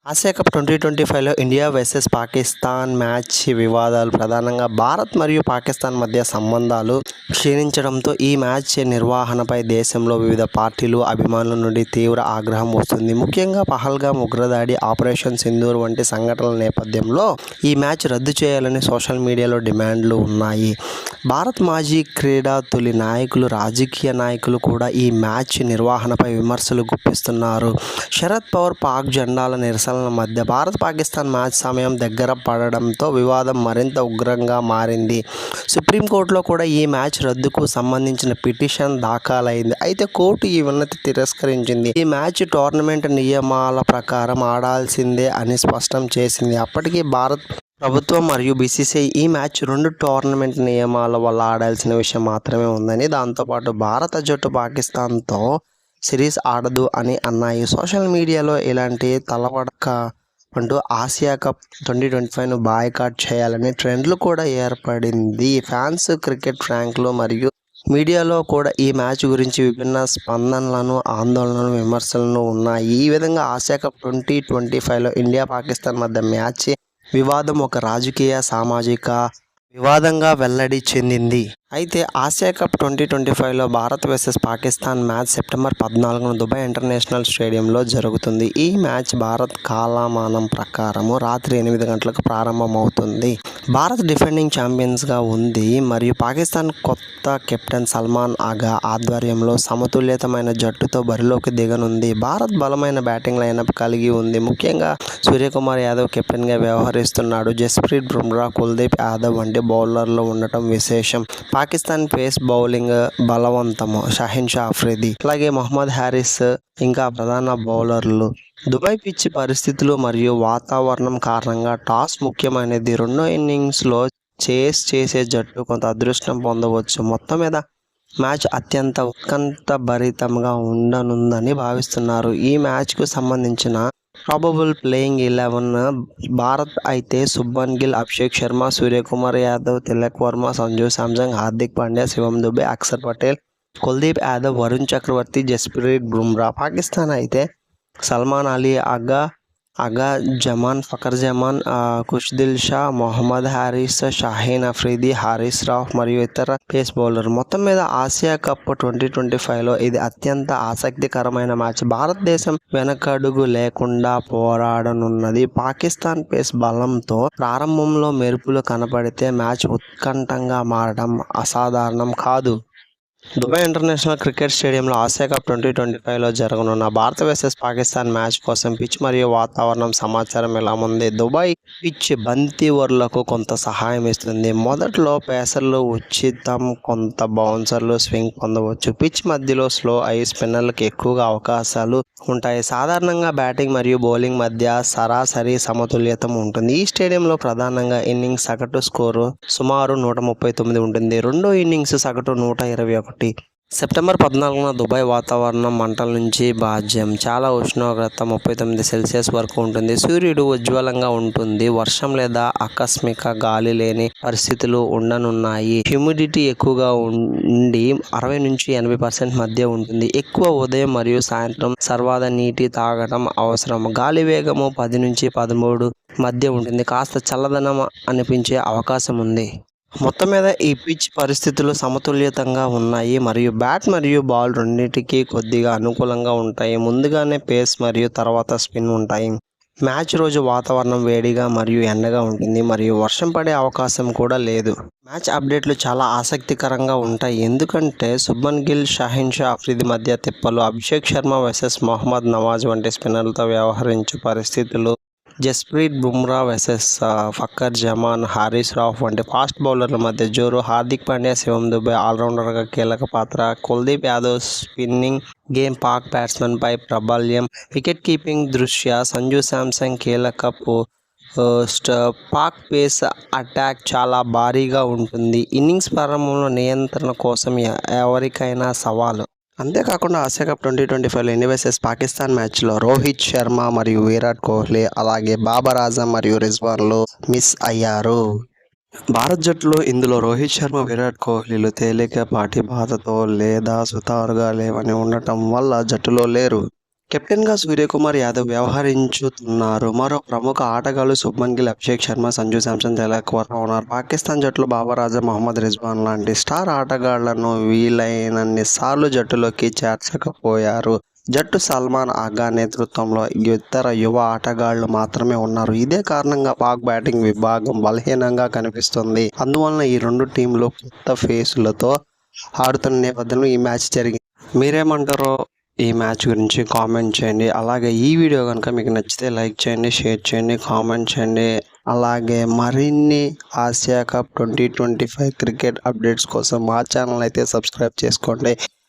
Asia cup 2025లో India versus Pakistan match వివాదాలు ప్రధానంగా భారత్ మరియు పాకిస్తాన్ మధ్య సంబంధాలు క్షీణించడంతో ఈ మ్యాచ్ నిర్వహణపై దేశంలో వివిధ పార్టీలు, అభిమానుల నుండి తీవ్ర ఆగ్రహం వస్తుంది. ముఖ్యంగా పహల్గామ్ ఉగ్రదాడి, ఆపరేషన్ సింధూర్ వంటి సంఘటనల నేపథ్యంలో ఈ మ్యాచ్ రద్దు చేయాలని సోషల్ మీడియాలో డిమాండ్లు ఉన్నాయి. భారత్ మాజీ క్రీడా తొలి నాయకులు, రాజకీయ నాయకులు కూడా ఈ మ్యాచ్ నిర్వహణపై విమర్శలు గుప్పిస్తున్నారు. శరద్ పవార్ పాక్ జెండాల నిరసనల మధ్య భారత్ పాకిస్తాన్ మ్యాచ్ సమయం దగ్గర పడడంతో వివాదం మరింత ఉగ్రంగా మారింది. సుప్రీంకోర్టులో కూడా ఈ మ్యాచ్ రద్దుకు సంబంధించిన పిటిషన్ దాఖలైంది. అయితే కోర్టు ఈ వినతి తిరస్కరించింది. ఈ మ్యాచ్ టోర్నమెంట్ నియమాల ప్రకారం ఆడాల్సిందే అని స్పష్టం చేసింది. అప్పటికీ భారత్ ప్రభుత్వం మరియు బీసీసీఐ ఈ మ్యాచ్ 2 టోర్నమెంట్ నియమాల వల్ల ఆడాల్సిన విషయం మాత్రమే ఉందని, దాంతోపాటు భారత జట్టు పాకిస్తాన్తో సిరీస్ ఆడదు అని అన్నాయి. సోషల్ మీడియాలో ఇలాంటి తలపడక అంటూ ఆసియా కప్ 2025ను బాయ్కాట్ చేయాలని ట్రెండ్లు కూడా ఏర్పడింది. ఫ్యాన్స్, క్రికెట్ ఫ్యాన్లు మరియు మీడియాలో కూడా ఈ మ్యాచ్ గురించి విభిన్న స్పందనలను, ఆందోళనలు, విమర్శలను ఉన్నాయి. ఈ విధంగా ఆసియా కప్ 2025లో ఇండియా పాకిస్తాన్ మధ్య మ్యాచ్ వివాదం ఒక రాజకీయ, సామాజిక వివాదంగా వెల్లడి చెందింది. అయితే ఆసియా కప్ 2025లో Bharat versus Pakistan match September 14న దుబాయ్ ఇంటర్నేషనల్ స్టేడియంలో జరుగుతుంది. ఈ మ్యాచ్ భారత్ కాలమానం ప్రకారం రాత్రి 8 గంటలకు ప్రారంభమవుతుంది. భారత్ డిఫెండింగ్ ఛాంపియన్స్గా ఉంది మరియు పాకిస్తాన్ కొత్త కెప్టెన్ సల్మాన్ ఆగా ఆధ్వర్యంలో సమతుల్యతమైన జట్టుతో బరిలోకి దిగనుంది. భారత్ బలమైన బ్యాటింగ్ లైనప్ కలిగి ఉంది. ముఖ్యంగా సూర్యకుమార్ యాదవ్ కెప్టెన్గా వ్యవహరిస్తున్నాడు. జస్ప్రీత్ బుమ్రా, కుల్దీప్ యాదవ్ వంటి బౌలర్లు ఉండటం విశేషం. పాకిస్తాన్ పేస్ బౌలింగ్ బలవంతము షాహీన్ షా అఫ్రిది, అలాగే మొహమ్మద్ హారిస్ ఇంకా ప్రధాన బౌలర్లు. దుబాయ్ పిచ్ పరిస్థితులు మరియు వాతావరణం కారణంగా టాస్ ముఖ్యమైనది. రెండో ఇన్నింగ్స్లో చేస్ చేసే జట్టు కొంత అదృష్టం పొందవచ్చు. మొత్తం మీద మ్యాచ్ అత్యంత ఉత్కంఠభరితంగా ఉండనుందని భావిస్తున్నారు. ఈ మ్యాచ్కు సంబంధించిన ప్రాబబుల్ ప్లేయింగ్ 11 భారత్ అయితే శుభ్మన్ గిల్, అభిషేక్ శర్మ, సూర్యకుమార్ యాదవ్, తిలక్ వర్మ, సంజు శాంసన్, హార్దిక్ పాండ్యా, శివం దుబే, అక్షర్ పటేల్, కుల్దీప్ యాదవ్, వరుణ్ చక్రవర్తి, జస్ప్రీత్ బుమ్రా. పాకిస్తాన్ అయితే సల్మాన్ అలీ, అగా జమాన్, ఫకర్ జమాన్, ఖుష్దిల్ షా, మొహమ్మద్ హారిస్, షాహీన్ అఫ్రిది, హారిస్ రాఫ్ మరియు ఇతర పేస్ బౌలర్. మొత్తం మీద ఆసియా కప్ 2025లో ఇది అత్యంత ఆసక్తికరమైన మ్యాచ్. భారతదేశం వెనకడుగు లేకుండా పోరాడనున్నది. పాకిస్తాన్ పేస్ బలంతో ప్రారంభంలో మెరుపులు కనపడితే మ్యాచ్ ఉత్కంఠంగా మారడం అసాధారణం కాదు. దుబాయ్ ఇంటర్నేషనల్ క్రికెట్ స్టేడియంలో ఆసియా కప్ 2025లో జరగనున్న భారత్ వర్సెస్ పాకిస్తాన్ మ్యాచ్ కోసం పిచ్ మరియు వాతావరణం సమాచారం ఎలా ఉంది? దుబాయ్ పిచ్ బంతి ఓవర్లకు కొంత సహాయం ఇస్తుంది. మొదట్లో పేసర్లు ఉచితం, కొంత బౌన్సర్లు స్వింగ్ పొందవచ్చు. పిచ్ మధ్యలో స్లో అయి స్పిన్నర్లకు ఎక్కువగా అవకాశాలు ఉంటాయి. సాధారణంగా బ్యాటింగ్ మరియు బౌలింగ్ మధ్య సరాసరి సమతుల్యత ఉంటుంది. ఈ స్టేడియంలో ప్రధానంగా ఇన్నింగ్స్ సగటు స్కోరు సుమారు 139 ఉంటుంది. రెండో ఇన్నింగ్స్ సగటు 121. సెప్టెంబర్ 14న దుబాయ్ వాతావరణం మంటల నుంచి భాజ్యం. చాలా ఉష్ణోగ్రత 39 సెల్సియస్ వరకు ఉంటుంది. సూర్యుడు ఉజ్వలంగా ఉంటుంది. వర్షం లేదా ఆకస్మిక గాలి లేని పరిస్థితులు ఉండనున్నాయి. హ్యూమిడిటీ ఎక్కువగా ఉండి 60 నుంచి 80% మధ్య ఉంటుంది. ఎక్కువ ఉదయం మరియు సాయంత్రం సర్వాద నీటి తాగడం అవసరం. గాలి వేగము 10 నుంచి 13 మధ్య ఉంటుంది. కాస్త చల్లదనం అనిపించే అవకాశం ఉంది. మొత్తం మీద ఈ పిచ్ పరిస్థితులు సమతుల్యతంగా ఉన్నాయి మరియు బ్యాట్ మరియు బాల్ రెండింటికి కొద్దిగా అనుకూలంగా ఉంటాయి. ముందుగానే పేస్ మరియు తర్వాత స్పిన్ ఉంటాయి. మ్యాచ్ రోజు వాతావరణం వేడిగా మరియు ఎండగా ఉంటుంది మరియు వర్షం పడే అవకాశం కూడా లేదు. మ్యాచ్ అప్డేట్లు చాలా ఆసక్తికరంగా ఉంటాయి. ఎందుకంటే శుభ్మన్ గిల్, షాహీన్ షా అఫ్రిది మధ్య తిప్పలు, అభిషేక్ శర్మ వర్సెస్ మొహమ్మద్ నవాజ్ వంటి స్పిన్నర్లతో వ్యవహరించే పరిస్థితులు, జస్ప్రీత్ బుమ్రా వర్సెస్ ఫకర్ జమాన్, హారిస్ రాఫ్ వంటి ఫాస్ట్ బౌలర్ల మధ్య జోరు, హార్దిక్ పాండ్యా, శివం దుబే ఆల్రౌండర్గా కీలక పాత్ర, Kuldeep Yadav spinning game, Pak batsmen పై ప్రాబల్యం, వికెట్ కీపింగ్ దృష్ట్యా సంజు శాంసన్ కీలక పోస్ట్, పాక్ పేస్ అటాక్ చాలా భారీగా ఉంటుంది. ఇన్నింగ్స్ ప్రారంభంలో నియంత్రణ కోసం ఎవరికైనా సవాలు. అంతేకాకుండా ఆసియా కప్ 2025లో ఇండియా వర్సెస్ పాకిస్తాన్ మ్యాచ్లో రోహిత్ శర్మ మరియు విరాట్ కోహ్లీ, అలాగే బాబర్ ఆజం మరియు రిజ్వాన్లు మిస్ అయ్యారు. భారత్ జట్టులో ఇందులో రోహిత్ శర్మ, విరాట్ కోహ్లీలు తేలికపాటి బాధతో లేదా సుతారుగా లేవని ఉండటం వల్ల జట్టులో లేరు. కెప్టెన్గా సూర్యకుమార్ యాదవ్ వ్యవహరించుతున్నారు. మరో ప్రముఖ ఆటగాళ్లు శుభ్మన్ గిల్, అభిషేక్ శర్మ, సంజు శాంసన్, తిలక్ వర్మ ఉన్నారు. పాకిస్తాన్ జట్టులో బాబర్ ఆజం, మహమ్మద్ రిజ్వాన్ లాంటి స్టార్ ఆటగాళ్లను వీలైనన్ని సార్లు జట్టులోకి చేర్చకపోయారు. జట్టు సల్మాన్ ఆగా నేతృత్వంలో ఇతర యువ ఆటగాళ్లు మాత్రమే ఉన్నారు. ఇదే కారణంగా పాక్ బ్యాటింగ్ విభాగం బలహీనంగా కనిపిస్తుంది. అందువలన ఈ రెండు టీంలు కొత్త ఫేసులతో ఆడుతున్న నేపథ్యంలో ఈ మ్యాచ్ జరిగింది. మీరేమంటారో ఈ మ్యాచ్ గురించి కామెంట్ చేయండి. అలాగే ఈ వీడియో కనుక మీకు నచ్చితే లైక్ చేయండి, షేర్ చేయండి, కామెంట్ చేయండి. అలాగే మరిన్ని ఆసియా కప్ 2025 క్రికెట్ అప్డేట్స్ కోసం మా ఛానల్ అయితే సబ్స్క్రైబ్ చేసుకోండి.